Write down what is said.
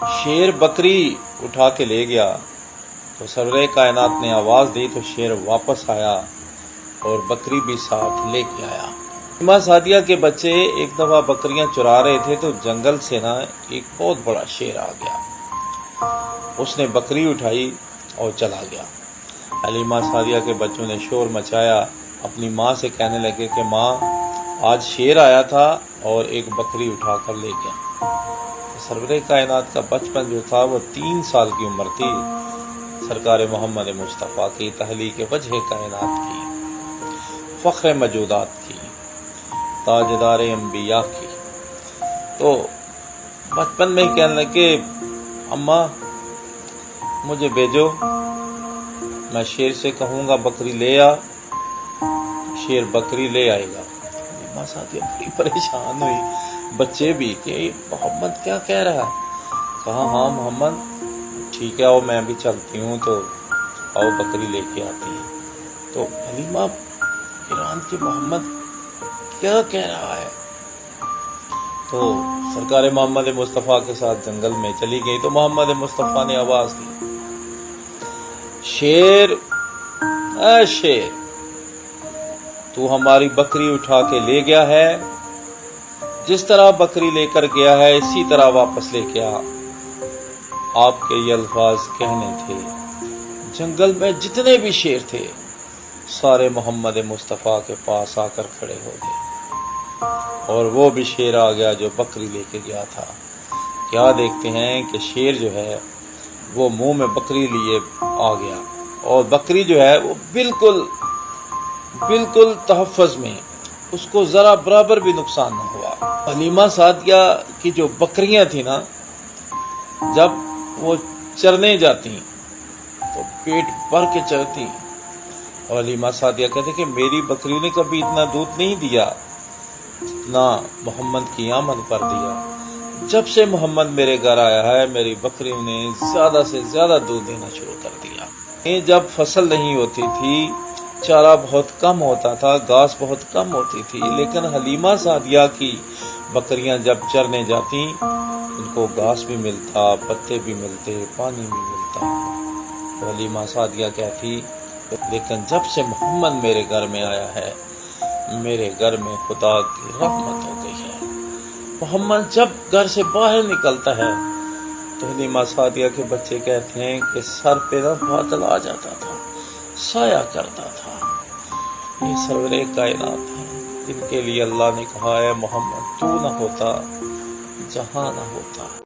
شیر بکری اٹھا کے لے گیا تو سرور کائنات نے آواز دی تو شیر واپس آیا اور بکری بھی ساتھ لے کے آیا۔ حلیمہ سعدیہ کے بچے ایک دفعہ بکریاں چرا رہے تھے تو جنگل سے ایک بہت بڑا شیر آ گیا۔ اس نے بکری اٹھائی اور چلا گیا۔ حلیمہ سعدیہ کے بچوں نے شور مچایا، اپنی ماں سے کہنے لگے کہ ماں، آج شیر آیا تھا اور ایک بکری اٹھا کر لے گیا۔ سرور کائنات کا بچپن جو تھا وہ 3 سال کی عمر تھی۔ سرکار محمد مصطفیٰ کی تحلیق وجہ کائنات کی، فخر موجودات کی، تاجدار انبیاء کی، تو بچپن میں ہی کہنے لگے اماں مجھے بھیجو، میں شیر سے کہوں گا بکری لے آ، شیر بکری لے آئے گا۔ حلیمہ سعدیہ بڑی پریشان ہوئی، بچے بھی کہ محمد کیا کہہ رہا ہے؟ کہا ہاں محمد ٹھیک ہے، آؤ میں بھی چلتی ہوں، تو آؤ بکری لے کے آتی ہیں۔ تو حلیمہ ایران کے محمد کیا کہہ رہا ہے؟ تو سرکار محمد مصطفیٰ کے ساتھ جنگل میں چلی گئی تو محمد مصطفیٰ نے آواز دی، شیر اے شیر، تو ہماری بکری اٹھا کے لے گیا ہے، جس طرح بکری لے کر گیا ہے اسی طرح واپس لے کے آ۔ آپ کے یہ الفاظ کہنے تھے۔ جنگل میں جتنے بھی شیر تھے سارے محمد مصطفیٰ کے پاس آ کر کھڑے ہو گئے، اور وہ بھی شیر آ گیا جو بکری لے کے گیا تھا۔ کیا دیکھتے ہیں کہ شیر جو ہے وہ منہ میں بکری لیے آ گیا، اور بکری جو ہے وہ بالکل تحفظ میں، اس کو ذرا برابر بھی نقصان نہ ہوا۔ حلیمہ سعدیہ کی جو بکریاں تھیں نا، جب وہ چرنے جاتی تو پیٹ بھر کے چرتی، اور حلیمہ سعدیہ کہتے کہ میری بکریوں نے کبھی اتنا دودھ نہیں دیا نہ محمد کی آمد پر دیا۔ جب سے محمد میرے گھر آیا ہے میری بکریوں نے زیادہ سے زیادہ دودھ دینا شروع کر دیا۔ جب فصل نہیں ہوتی تھی، چارہ بہت کم ہوتا تھا، گھاس بہت کم ہوتی تھی، لیکن حلیمہ سعدیہ کی بکریاں جب چرنے جاتی ان کو گھاس بھی ملتا، پتے بھی ملتے، پانی بھی ملتا۔ تو حلیمہ سعدیہ کہتی لیکن جب سے محمد میرے گھر میں آیا ہے میرے گھر میں خدا کی رحمت ہو گئی ہے۔ محمد جب گھر سے باہر نکلتا ہے تو حلیمہ سعدیہ کے بچے کہتے ہیں کہ سر پہ بادل آ جاتا تھا، سایہ کرتا تھا۔ یہ سرور کائنات ہے جن کے لیے اللہ نے کہا ہے محمد تو نہ ہوتا جہاں نہ ہوتا۔